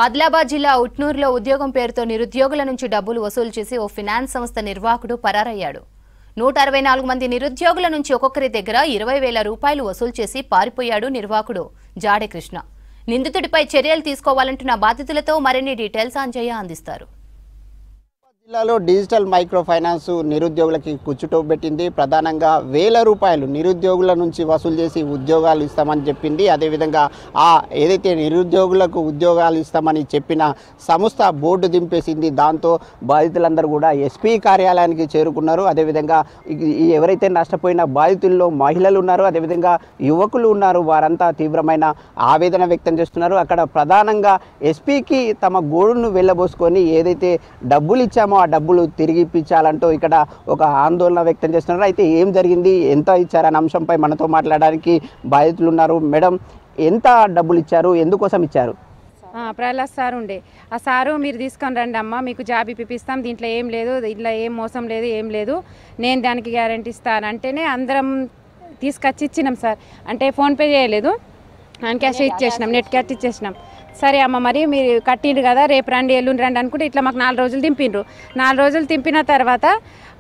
ఆదిలాబాద్ జిల్లా ఉట్నూరులో ఉద్యోగం పేరుతో నిరుద్యోగుల నుంచి డబ్బులు వసూలు చేసి ఓ ఫైనాన్స్ సంస్థ నిర్వాహకుడు పరారయ్యాడు. 164 మంది నిరుద్యోగుల నుంచి ఒక్కొక్కరి దగ్గర 20,000 రూపాయలు వసూలు చేసి పారిపోయాడు నిర్వాహకుడు జాడే కృష్ణ. నిందితుడిపై చర్యలు తీసుకోవాలంటున్న బాధితులతో మరిన్ని డీటెయిల్స్ అంజయ్య అందిస్తారు. జిల్లాలో డిజిటల్ మైక్రో ఫైనాన్స్ నిరుద్యోగులకి కుచ్చుటోబెట్టింది. ప్రధానంగా 1,000 రూపాయలు నిరుద్యోగుల నుంచి వసూలు చేసి ఉద్యోగాలు ఇస్తామని చెప్పింది. అదేవిధంగా ఏదైతే నిరుద్యోగులకు ఉద్యోగాలు ఇస్తామని చెప్పిన సంస్థ బోర్డు దింపేసింది. దాంతో బాధితులందరూ కూడా ఎస్పీ కార్యాలయానికి చేరుకున్నారు. అదేవిధంగా ఎవరైతే నష్టపోయిన బాధితుల్లో మహిళలు ఉన్నారు, అదేవిధంగా యువకులు ఉన్నారు, వారంతా తీవ్రమైన ఆవేదన వ్యక్తం చేస్తున్నారు. అక్కడ ప్రధానంగా ఎస్పీకి తమ గోడును వెళ్ళబోసుకొని ఏదైతే డబ్బులు ఇచ్చామో ఆ డబ్బులు తిరిగి ఇప్పించాలంటూ ఇక్కడ ఒక ఆందోళన వ్యక్తం చేస్తున్నారు. అయితే ఏం జరిగింది, ఎంత ఇచ్చారనే అంశంపై మనతో మాట్లాడడానికి బాధితులు ఉన్నారు. మేడం, ఎంత డబ్బులు ఇచ్చారు, ఎందుకోసం ఇచ్చారు? ప్రహ్లాద్ సార్ ఉండే. ఆ సారు మీరు తీసుకొని రండి అమ్మ, మీకు జాబ్ ఇప్పిస్తాం, దీంట్లో ఏం లేదు, ఇట్లా ఏం మోసం లేదు, ఏం లేదు, నేను దానికి గ్యారంటీ ఇస్తాను అంటేనే అందరం తీసుకొచ్చి ఇచ్చినాం సార్. అంటే ఫోన్పే చేయలేదు, హ్యాండ్ క్యాష్ ఇచ్చేసినాం, నెట్ క్యాష్ ఇచ్చేసినాం. సరే అమ్మ, మరి మీరు కట్టిండ్రు కదా, రేపు రండి ఎల్లుండి రండి అనుకుంటే ఇట్లా మాకు 4 రోజులు దింపిండ్రు. 4 రోజులు దింపిన తర్వాత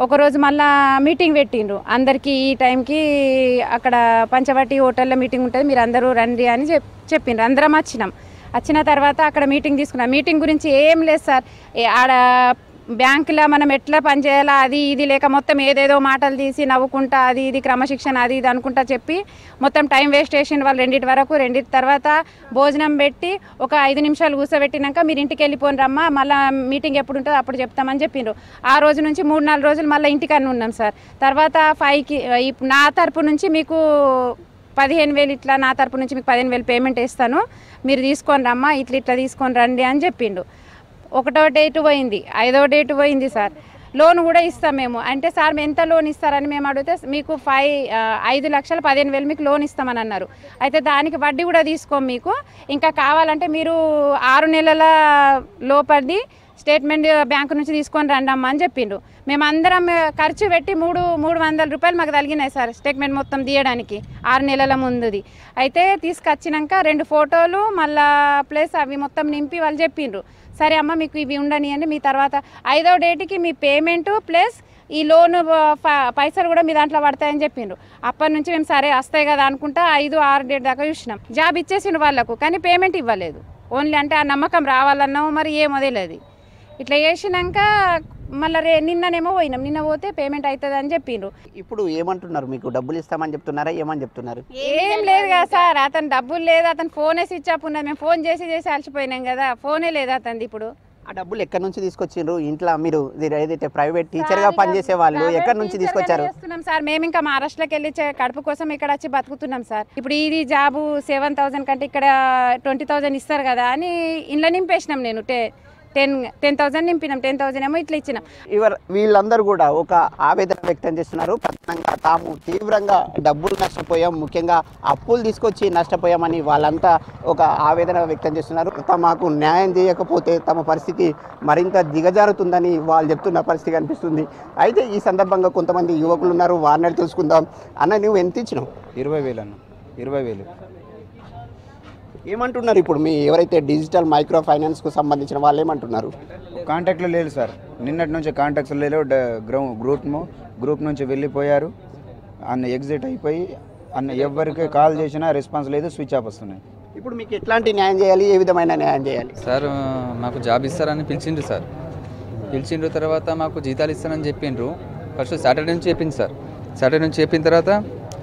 ఒకరోజు మళ్ళీ మీటింగ్ పెట్టిండ్రు. అందరికీ ఈ టైంకి అక్కడ పంచవటి హోటల్లో మీటింగ్ ఉంటుంది, మీరు అందరూ రండి అని చెప్పిండ్రు. అందరం వచ్చిన తర్వాత అక్కడ మీటింగ్ తీసుకున్నాం. మీటింగ్ గురించి ఏం లేదు సార్. ఆడ బ్యాంకులో మనం ఎట్లా పనిచేయాలా అది ఇది లేక మొత్తం ఏదేదో మాటలు తీసి నవ్వుకుంటా అది ఇది క్రమశిక్షణ అది ఇది అనుకుంటా చెప్పి మొత్తం టైం వేస్ట్ చేసిండు వాళ్ళు. 2 వరకు, 2 తర్వాత భోజనం పెట్టి ఒక 5 నిమిషాలు కూర్చోబెట్టినాక మీరు ఇంటికి వెళ్ళిపోండి రమ్మా, మళ్ళీ మీటింగ్ ఎప్పుడు ఉంటుందో అప్పుడు చెప్తామని చెప్పిండ్రు. ఆ రోజు నుంచి 3-4 రోజులు మళ్ళీ ఇంటికన్నా ఉన్నాం సార్. తర్వాత 5కి నా తరపు నుంచి మీకు 15,000 ఇట్లా, నా తరపు నుంచి మీకు 15,000 పేమెంట్ వేస్తాను, మీరు తీసుకొని రమ్మా, ఇట్లా తీసుకొని రండి అని చెప్పిండు. 1వ డేట్ పోయింది, 5వ డేట్ పోయింది సార్. లోన్ కూడా ఇస్తాం మేము అంటే, సార్ మేము ఎంత లోన్ ఇస్తారని మేము అడిగితే మీకు 5,15,000 మీకు లోన్ ఇస్తామని అన్నారు. అయితే దానికి వడ్డీ కూడా తీసుకోం, మీకు ఇంకా కావాలంటే మీరు 6 నెలల లోపలిది స్టేట్మెంట్ బ్యాంకు నుంచి తీసుకొని రండమ్మా అని చెప్పిండ్రు. మేమందరం ఖర్చు పెట్టి 300 రూపాయలు మాకు తగిలినాయి సార్ స్టేట్మెంట్ మొత్తం తీయడానికి 6 నెలల ముందుది. అయితే తీసుకొచ్చినాక 2 ఫోటోలు మళ్ళా ప్లస్ అవి మొత్తం నింపి వాళ్ళు చెప్పిండ్రు. సరే అమ్మ, మీకు ఇవి ఉండని అని మీ తర్వాత 5వ డేట్కి మీ పేమెంటు ప్లస్ ఈ లోను పైసలు కూడా మీ దాంట్లో పడతాయని చెప్పిండ్రు. అప్పటి నుంచి మేము సరే వస్తాయి కదా అనుకుంటా 5-6 డేట్ దాకా చూసినాం. జాబ్ ఇచ్చేసిండు వాళ్ళకు, కానీ పేమెంట్ ఇవ్వలేదు. ఓన్లీ అంటే ఆ నమ్మకం రావాలన్నాము, మరి ఏమో తెలియదు. ఇట్లా చేసినాక మళ్ళీ నిన్ననేమో పోయినాం, నిన్న పోతే పేమెంట్ అవుతుంది అని చెప్పిండ్రు. ఇప్పుడు ఏమంటున్నారు, మీకు డబ్బులు ఇస్తామని చెప్తున్నారా, ఏమని చెప్తున్నారు? ఏం లేదు కదా సార్, అతను డబ్బులు లేదు, అతను ఫోనే స్విచ్ ఆఫ్ ఉన్నది. మేము ఫోన్ చేసి అలసిపోయినాం కదా, ఫోనే లేదు అతనిది. ఇప్పుడు ఆ డబ్బులు ఎక్కడి నుంచి తీసుకొచ్చిండ్రు? ఇంట్లో మీరు ఏదైతే ప్రైవేట్ టీచర్ గా పనిచేసే వాళ్ళు ఎక్కడి నుంచి తీసుకొచ్చారు? సార్ మేము ఇంకా మహారాష్ట్రకి వెళ్ళి కడుపు కోసం ఇక్కడ వచ్చి బతుకుతున్నాం సార్. ఇప్పుడు ఇది జాబు 7,000 కంటే ఇక్కడ 20,000 ఇస్తారు కదా అని ఇంట్లో నింపేసినాం. నేను 10,000 నింపినాం, 10,000 ఏమో ఇట్లా ఇచ్చినాం. వీళ్ళందరూ కూడా ఒక ఆవేదన వ్యక్తం చేస్తున్నారు. ప్రధానంగా తాము తీవ్రంగా డబ్బులు నష్టపోయాం, ముఖ్యంగా అప్పులు తీసుకొచ్చి నష్టపోయామని వాళ్ళంతా ఒక ఆవేదన వ్యక్తం చేస్తున్నారు. తమకు న్యాయం చేయకపోతే తమ పరిస్థితి మరింత దిగజారుతుందని వాళ్ళు చెప్తున్న పరిస్థితి కనిపిస్తుంది. అయితే ఈ సందర్భంగా కొంతమంది యువకులు ఉన్నారు, వారిని తెలుసుకుందాం. అన్న, నువ్వు ఎంత ఇచ్చినావు? 20,000 అన్న. 20,000 ఏమంటున్నారు ఇప్పుడు మీ ఎవరైతే డిజిటల్ మైక్రో ఫైనాన్స్కు సంబంధించిన వాళ్ళు ఏమంటున్నారు? కాంటాక్ట్లో లేదు సార్, నిన్నటి నుంచి కాంటాక్ట్స్ లేవు. గ్రూప్ నుంచి వెళ్ళిపోయారు, అన్న ఎగ్జిట్ అయిపోయి అన్న ఎవరికి కాల్ చేసినా రెస్పాన్స్ లేదు, స్విచ్ ఆఫ్ వస్తున్నాయి. ఇప్పుడు మీకు ఎట్లాంటి న్యాయం చేయాలి, ఏ విధమైన న్యాయం చేయాలి? సార్ మాకు జాబ్ ఇస్తారని పిలిచిండ్రు సార్. పిలిచిండ్రు తర్వాత మాకు జీతాలు ఇస్తారని చెప్పిండ్రు. ఫస్ట్ సాటర్డే నుంచి చెప్పింది సార్. సాటర్డే నుంచి చెప్పిన తర్వాత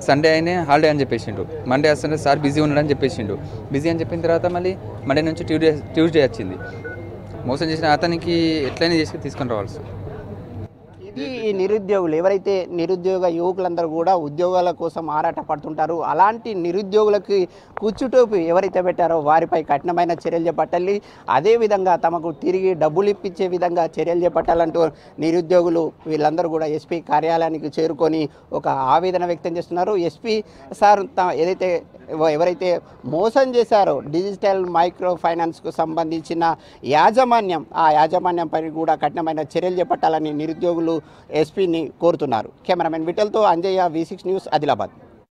సండే అయినా హాలిడే అని చెప్పేసిండు. మండే వస్తుంటే సార్ బిజీ ఉన్నాడని చెప్పేసిండు. బిజీ అని చెప్పిన తర్వాత మళ్ళీ మండే నుంచి ట్యూస్డే వచ్చింది. మోసం చేసిన అతనికి ఎట్లయినా చేసి తీసుకొని రావాలి సార్. ఈ నిరుద్యోగులు ఎవరైతే నిరుద్యోగ యువకులందరూ కూడా ఉద్యోగాల కోసం ఆరాట పడుతుంటారు. అలాంటి నిరుద్యోగులకి కూర్చుటోపు ఎవరైతే పెట్టారో వారిపై కఠినమైన చర్యలు చేపట్టాలి. అదేవిధంగా తమకు తిరిగి డబ్బులు ఇప్పించే విధంగా చర్యలు చేపట్టాలంటూ నిరుద్యోగులు వీళ్ళందరూ కూడా ఎస్పీ కార్యాలయానికి చేరుకొని ఒక ఆవేదన వ్యక్తం చేస్తున్నారు. ఎస్పీ సార్ ఏదైతే ఎవరైతే మోసం చేశారో డిజిటల్ మైక్రో ఫైనాన్స్కు సంబంధించిన యాజమాన్యం, ఆ యాజమాన్యంపై కూడా కఠినమైన చర్యలు చేపట్టాలని నిరుద్యోగులు ఎస్పీని కోరుతున్నారు. కెమెరామెన్ విఠల్తో అంజయ్య, V6 న్యూస్, ఆదిలాబాద్.